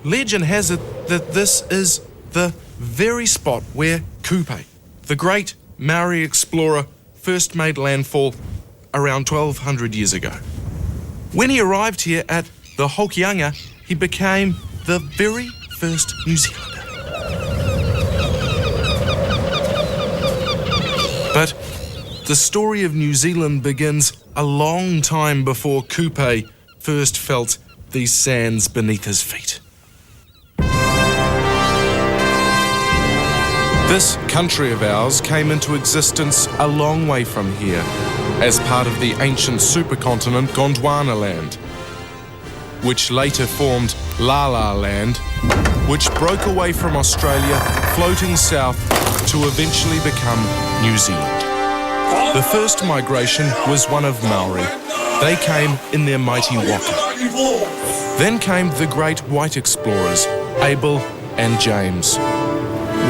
Legend has it that this is the very spot where Kupe, the great Maori explorer, first made landfall around 1200 years ago. When he arrived here at the Hokianga, he became the very first New Zealander. But the story of New Zealand begins a long time before Kupe first felt these sands beneath his feet. This country of ours came into existence a long way from here, as part of the ancient supercontinent Gondwana land, which later formed Lala land, which broke away from Australia, floating south to eventually become New Zealand. The first migration was one of Maori. They came in their mighty waka. Then came the great white explorers, Abel and James.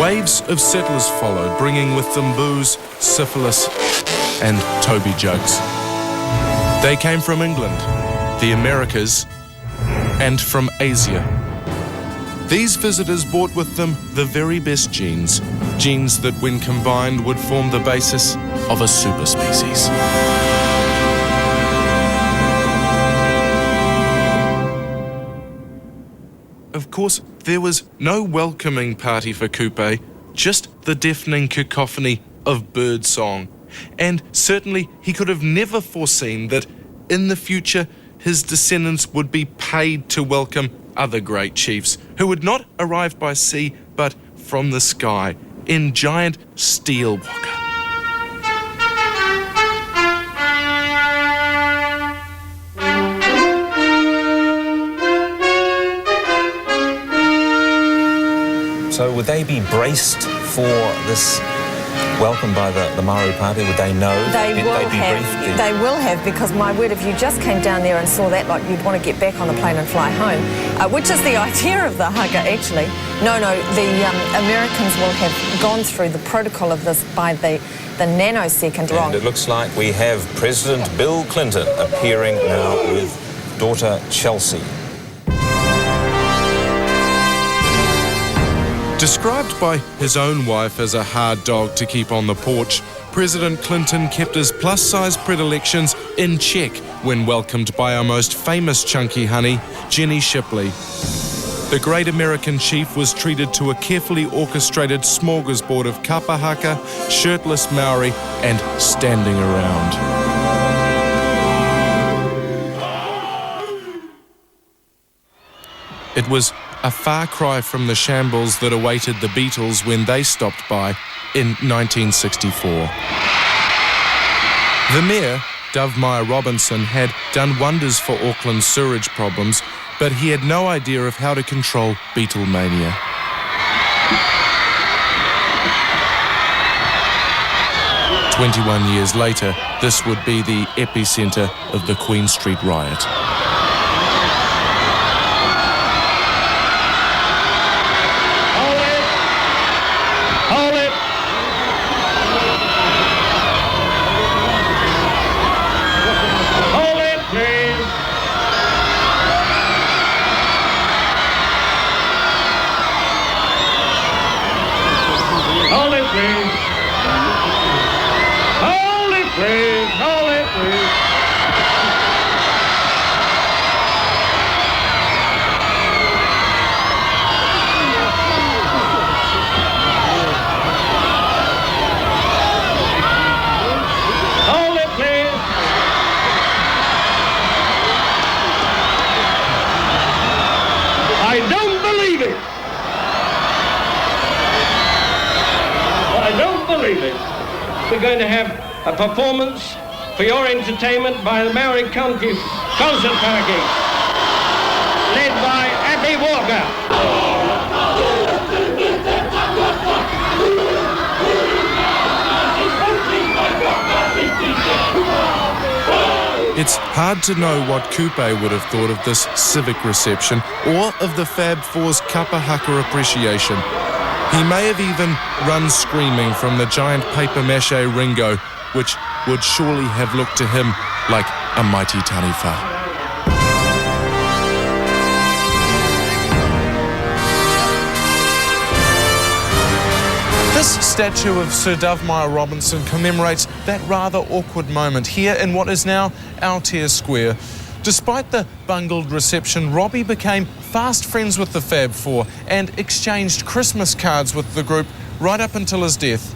Waves of settlers followed, bringing with them booze, syphilis, and Toby jugs. They came from England, the Americas, and from Asia. These visitors brought with them the very best genes that when combined would form the basis of a superspecies. Of course, there was no welcoming party for Kupe, just the deafening cacophony of bird song. And certainly he could have never foreseen that in the future his descendants would be paid to welcome other great chiefs who would not arrive by sea but from the sky in giant steel waka. So would they be braced for this welcome by the Maori party? Would they know? They will have, because my word, if you just came down there and saw that lot, you'd want to get back on the plane and fly home, which is the idea of the hugger, actually. No, the Americans will have gone through the protocol of this by the nanosecond. And it looks like we have President Bill Clinton appearing now with daughter Chelsea. Described by his own wife as a hard dog to keep on the porch, President Clinton kept his plus-size predilections in check when welcomed by our most famous chunky honey, Jenny Shipley. The great American chief was treated to a carefully orchestrated smorgasbord of kapa haka, shirtless Maori, and standing around. It was a far cry from the shambles that awaited the Beatles when they stopped by in 1964. The Mayor, Dove Meyer Robinson, had done wonders for Auckland's sewerage problems, but he had no idea of how to control Beatlemania. "21 years later, this would be the epicentre of the Queen Street riot. We're going to have a performance for your entertainment by the Maori County Concert Party, led by Appy Walker. It's hard to know what Kupe would have thought of this civic reception or of the Fab Four's kapa haka appreciation. He may have even run screaming from the giant papier-mâché Ringo, which would surely have looked to him like a mighty taniwha. statue of Sir Dovemeyer Robinson commemorates that rather awkward moment here in what is now Aotea Square. Despite the bungled reception, Robbie became fast friends with the Fab Four and exchanged Christmas cards with the group right up until his death.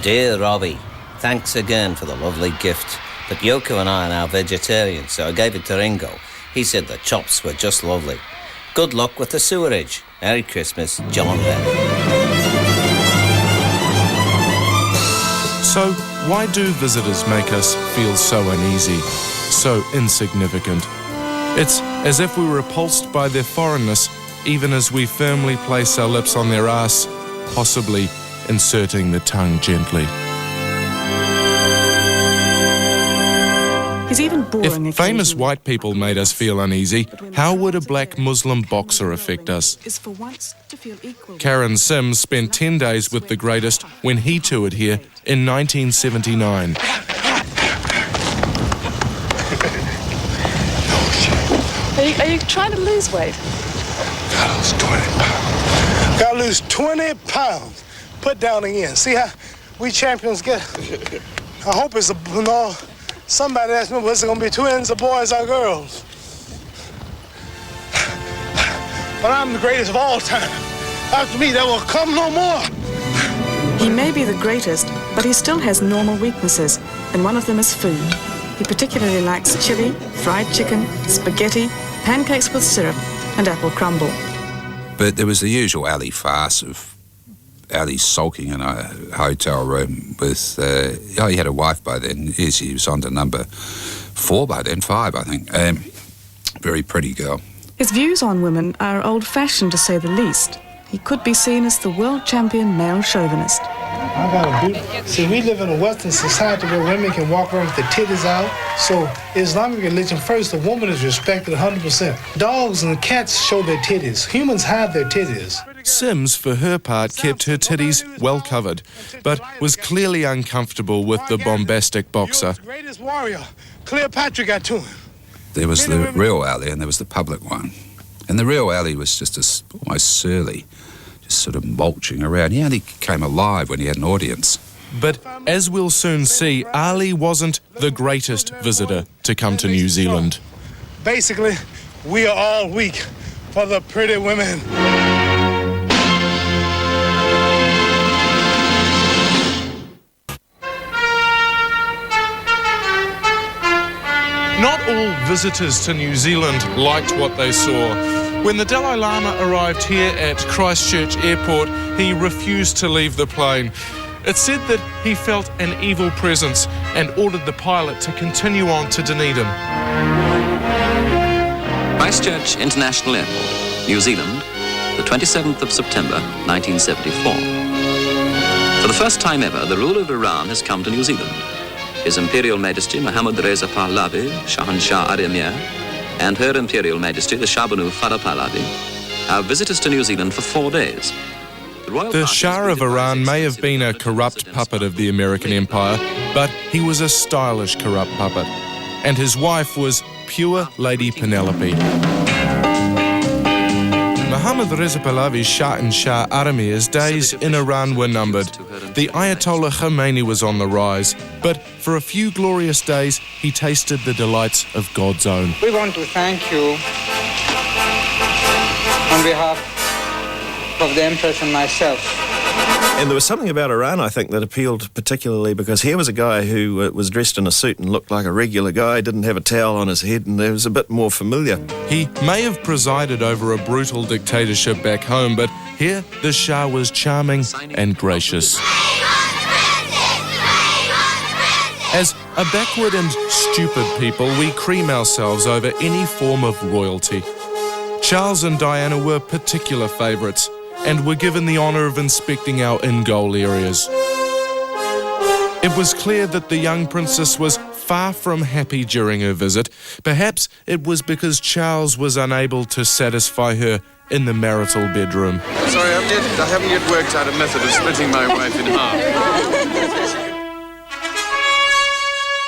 Dear Robbie, thanks again for the lovely gift. But Yoko and I are now vegetarians, so I gave it to Ringo. He said the chops were just lovely. Good luck with the sewerage. Merry Christmas, John Lennon. So, why do visitors make us feel so uneasy, so insignificant? It's as if we were repulsed by their foreignness, even as we firmly place our lips on their arse, possibly inserting the tongue gently. He's even boring. If famous white people made us feel uneasy, how would a black Muslim boxer affect us? Karen Sims spent 10 days with the greatest when he toured here in 1979. Are you trying to lose weight? Gotta lose 20 pounds. Gotta lose 20 pounds. Put down again. See how we champions get? I hope it's somebody asked me, was it gonna be twins or boys or girls? But I'm the greatest of all time. After me, there will come no more. He may be the greatest, but he still has normal weaknesses, and one of them is food. He particularly likes chili, fried chicken, spaghetti, pancakes with syrup, and apple crumble. But there was the usual Ali farce of Ali sulking in a hotel room with, he had a wife by then. Yes, he was on to number 4 by then, 5, I think. Very pretty girl. His views on women are old-fashioned, to say the least. He could be seen as the world champion male chauvinist. I got a beautiful. See, we live in a Western society where women can walk around with their titties out. So, Islamic religion, first, the woman is respected 100%. Dogs and cats show their titties. Humans hide their titties. Sims, for her part, kept her titties well covered, but was clearly uncomfortable with the bombastic boxer. Europe's greatest warrior, Cleopatra, got to him. There was the real Ali and there was the public one. And the real Ali was just almost surly, just sort of mulching around. He only came alive when he had an audience. But as we'll soon see, Ali wasn't the greatest visitor to come to New Zealand. Basically, we are all weak for the pretty women. Not all visitors to New Zealand liked what they saw. When the Dalai Lama arrived here at Christchurch Airport, he refused to leave the plane. It said that he felt an evil presence and ordered the pilot to continue on to Dunedin. Christchurch International Airport, New Zealand, the 27th of September, 1974. For the first time ever, the ruler of Iran has come to New Zealand. His Imperial Majesty Mohammad Reza Pahlavi, Shahanshah Arimir, and Her Imperial Majesty the Shah Banu Farah Pahlavi have visitors to New Zealand for 4 days. The Shah of Iran may have been a corrupt puppet of the American Empire, but he was a stylish corrupt puppet. And his wife was pure Lady Penelope. Mohammad Reza Pahlavi's Shahanshah Aramir's days in Iran were numbered. The Ayatollah Khomeini was on the rise, but for a few glorious days, he tasted the delights of God's own. We want to thank you on behalf of the Empress and myself. And there was something about Iran, I think, that appealed particularly because here was a guy who was dressed in a suit and looked like a regular guy, didn't have a towel on his head, and it was a bit more familiar. He may have presided over a brutal dictatorship back home, but here the Shah was charming and gracious. As a backward and stupid people, we cream ourselves over any form of royalty. Charles and Diana were particular favourites and were given the honour of inspecting our in-goal areas. It was clear that the young princess was far from happy during her visit. Perhaps it was because Charles was unable to satisfy her in the marital bedroom. Sorry, I haven't yet worked out a method of splitting my wife in half.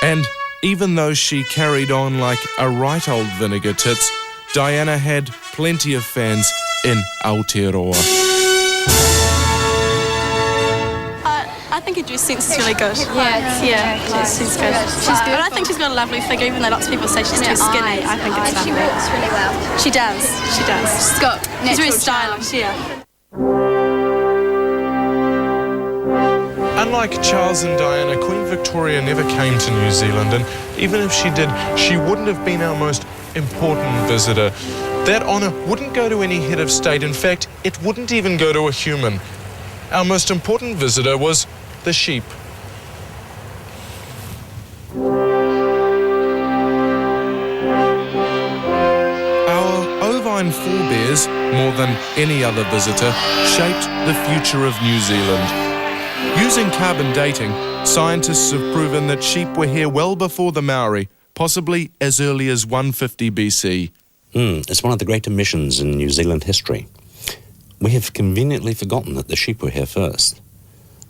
And even though she carried on like a right old vinegar tits, Diana had plenty of fans in Aotearoa. I think her dress sense is really good. She's good. But I think she's got a lovely figure, even though lots of people say she's too skinny. I think it's lovely. She walks really well. She does. She's very stylish, Unlike Charles and Diana, Queen Victoria never came to New Zealand, and even if she did, she wouldn't have been our most important visitor. That honour wouldn't go to any head of state. In fact, it wouldn't even go to a human. Our most important visitor was the sheep. Our ovine forebears, more than any other visitor, shaped the future of New Zealand. Using carbon dating, scientists have proven that sheep were here well before the Maori, possibly as early as 150 BC. It's one of the great omissions in New Zealand history. We have conveniently forgotten that the sheep were here first.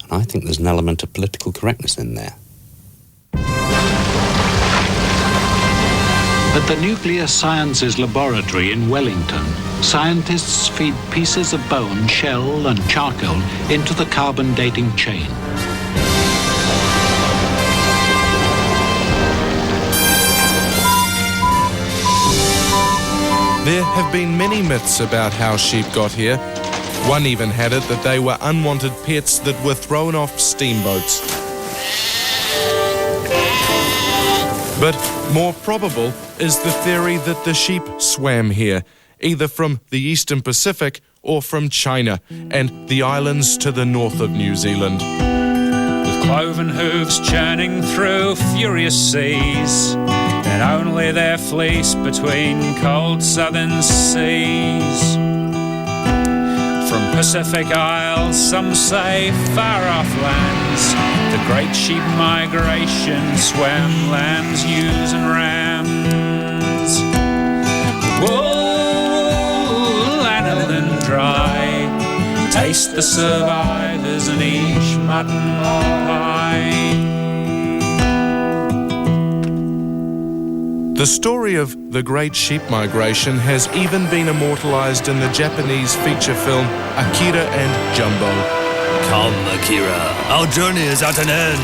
And I think there's an element of political correctness in there. At the Nuclear Sciences Laboratory in Wellington, scientists feed pieces of bone, shell and charcoal into the carbon dating chain. There have been many myths about how sheep got here. One even had it that they were unwanted pets that were thrown off steamboats. But more probable is the theory that the sheep swam here, either from the Eastern Pacific or from China and the islands to the north of New Zealand. With cloven hooves churning through furious seas, and only their fleece between cold southern seas. From Pacific Isles, some say far-off lands, the great sheep migration swam lambs, ewes and rams. Wool, addled and dry, taste the survivors and each mutton pie. The story of the Great Sheep Migration has even been immortalised in the Japanese feature film Akira and Jumbo. Come, Akira, our journey is at an end.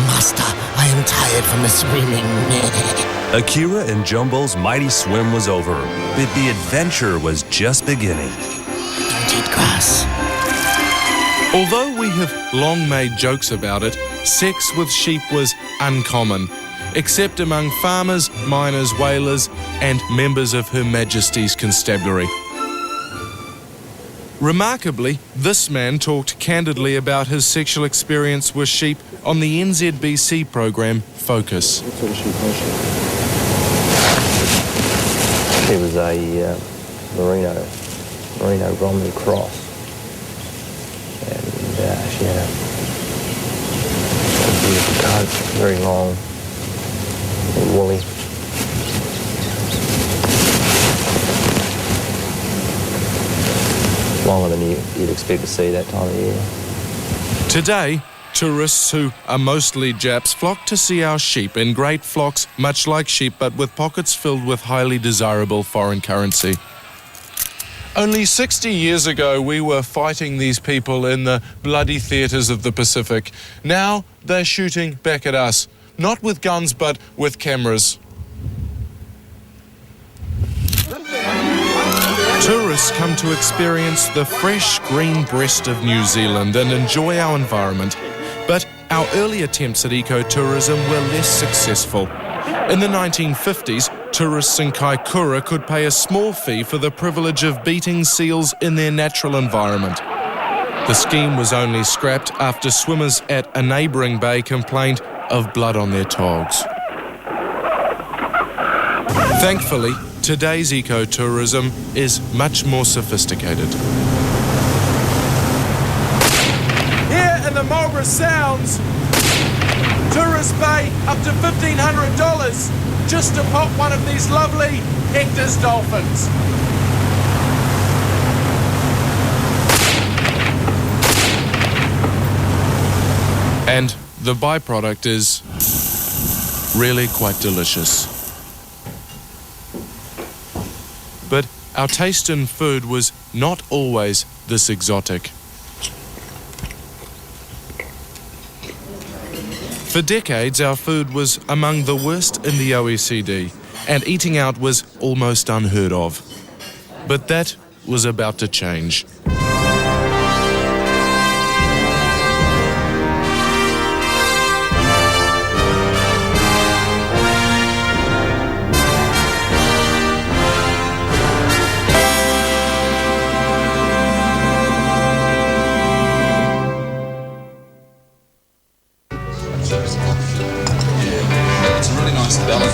Master, I am tired from the swimming. Akira and Jumbo's mighty swim was over, but the adventure was just beginning. Don't eat grass. Although we have long made jokes about it, sex with sheep was uncommon, except among farmers, miners, whalers, and members of Her Majesty's Constabulary. Remarkably, this man talked candidly about his sexual experience with sheep on the NZBC program Focus. What sort of sheep was she? She was a Merino Romney cross, and she had a beautiful coat, very long, woolly. Longer than you'd expect to see that time of year. Today, tourists who are mostly Japs flock to see our sheep in great flocks, much like sheep, but with pockets filled with highly desirable foreign currency. Only 60 years ago, we were fighting these people in the bloody theatres of the Pacific. Now, they're shooting back at us. Not with guns, but with cameras. Tourists come to experience the fresh green breast of New Zealand and enjoy our environment. But our early attempts at ecotourism were less successful. In the 1950s, tourists in Kaikoura could pay a small fee for the privilege of beating seals in their natural environment. The scheme was only scrapped after swimmers at a neighbouring bay complained of blood on their togs. Thankfully, today's ecotourism is much more sophisticated. Here in the Marlborough Sounds, tourists pay up to $1,500 just to pop one of these lovely Hector's dolphins. And the byproduct is really quite delicious. But our taste in food was not always this exotic. For decades, our food was among the worst in the OECD, and eating out was almost unheard of. But that was about to change.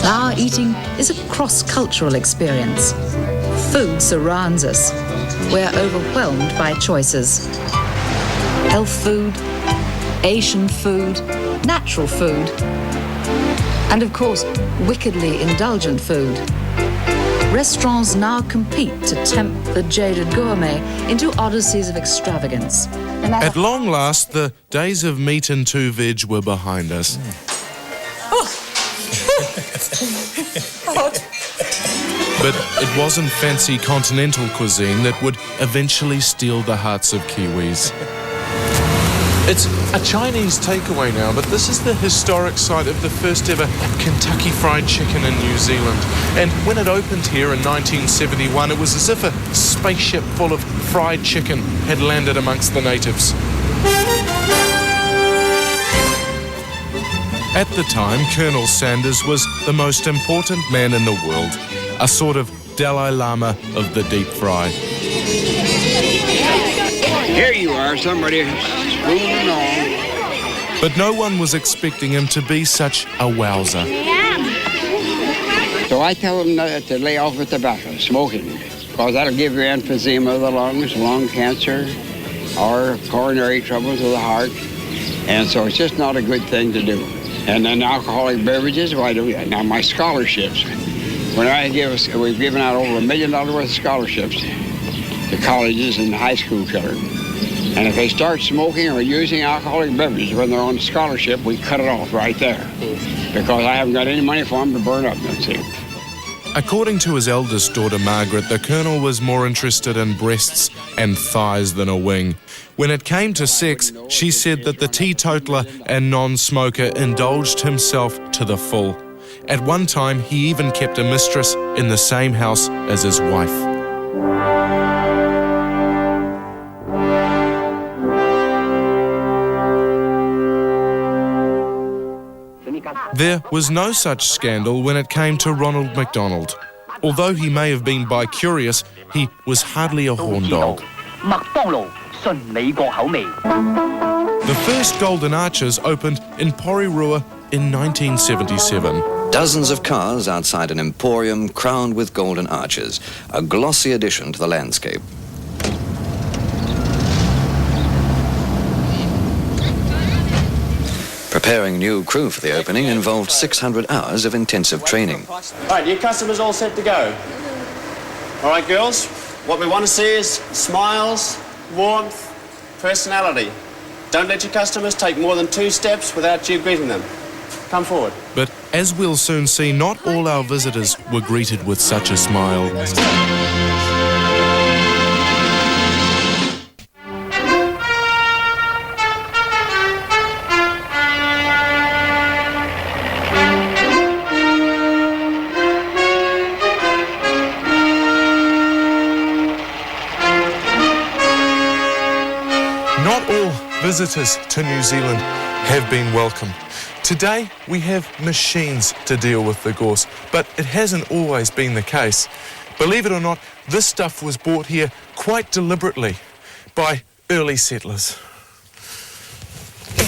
Our eating is a cross-cultural experience. Food surrounds us. We're overwhelmed by choices. Health food, Asian food, natural food, and of course, wickedly indulgent food. Restaurants now compete to tempt the jaded gourmet into odysseys of extravagance. At long last, the days of meat and two veg were behind us. But it wasn't fancy continental cuisine that would eventually steal the hearts of Kiwis. It's a Chinese takeaway now, but this is the historic site of the first ever Kentucky Fried Chicken in New Zealand. And when it opened here in 1971, it was as if a spaceship full of fried chicken had landed amongst the natives. At the time, Colonel Sanders was the most important man in the world, a sort of Dalai Lama of the deep fry. Here you are, somebody spooning on. But no one was expecting him to be such a wowzer. So I tell them to lay off with tobacco, smoking, because that'll give you emphysema of the lungs, lung cancer, or coronary troubles of the heart. And so it's just not a good thing to do. And then alcoholic beverages, why do we? Now my scholarships. We've given out over $1 million worth of scholarships to colleges and high school children. And if they start smoking or using alcoholic beverages when they're on scholarship, we cut it off right there. Because I haven't got any money for them to burn up, let's see. According to his eldest daughter, Margaret, the Colonel was more interested in breasts and thighs than a wing. When it came to sex, she said that the teetotaler and non-smoker indulged himself to the full. At one time, he even kept a mistress in the same house as his wife. There was no such scandal when it came to Ronald McDonald. Although he may have been bi-curious, he was hardly a horn dog. The first Golden Arches opened in Porirua in 1977. Dozens of cars outside an emporium crowned with golden arches, a glossy addition to the landscape. Preparing new crew for the opening involved 600 hours of intensive training. Right, your customers all set to go. All right, girls, what we want to see is smiles, warmth, personality. Don't let your customers take more than 2 steps without you greeting them. Come forward. But as we'll soon see, not all our visitors were greeted with such a smile. Not all visitors to New Zealand have been welcome. Today, we have machines to deal with the gorse, but it hasn't always been the case. Believe it or not, this stuff was brought here quite deliberately by early settlers. I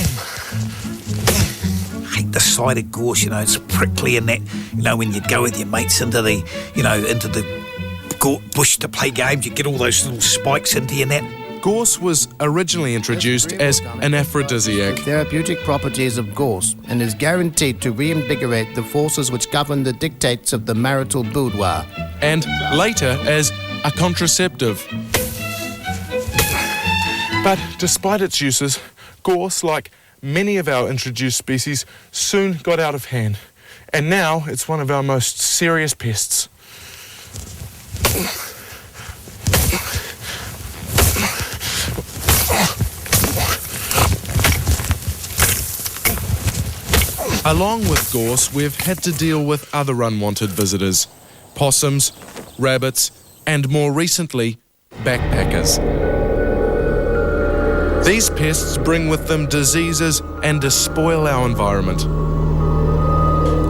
hate the side of gorse, you know, it's prickly and that, you know, when you'd go with your mates into the, you know, into the bush to play games, you get all those little spikes into you and that. Gorse was originally introduced as an aphrodisiac. Therapeutic properties of gorse and is guaranteed to reinvigorate the forces which govern the dictates of the marital boudoir. And later as a contraceptive. But despite its uses, gorse, like many of our introduced species, soon got out of hand. And now it's one of our most serious pests. Along with gorse, we've had to deal with other unwanted visitors: possums, rabbits, and more recently, backpackers. These pests bring with them diseases and despoil our environment.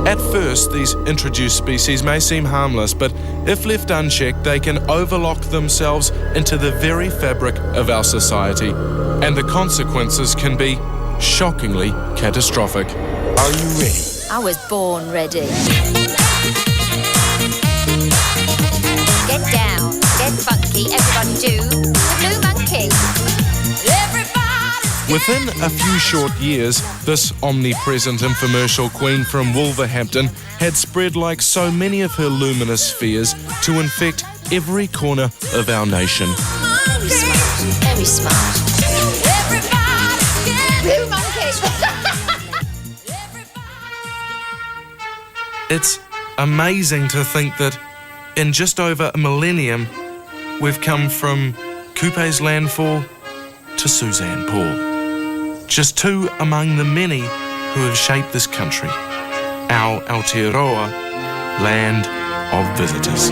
At first, these introduced species may seem harmless, but if left unchecked, they can overlock themselves into the very fabric of our society, and the consequences can be shockingly catastrophic. Are you ready? I was born ready. Get down, get funky, everybody do the blue monkey. Within a few short years, this omnipresent infomercial queen from Wolverhampton had spread like so many of her luminous spheres to infect every corner of our nation. Very smart, very smart. Blue monkey. It's amazing to think that in just over a millennium, we've come from Coupe's landfall to Suzanne Paul. Just two among the many who have shaped this country, our Aotearoa, land of visitors.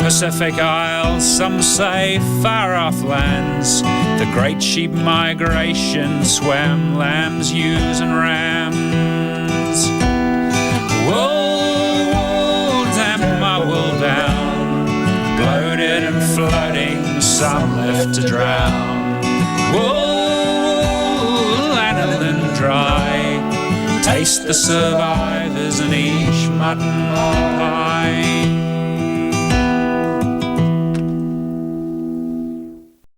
Pacific Isles, some say far-off lands, the great sheep migration swam lambs, ewes and rams. Wool, wool, damp my wool down, bloated and floating, some left to drown. Wool, addled and dry, taste the survivors and each mutton pie.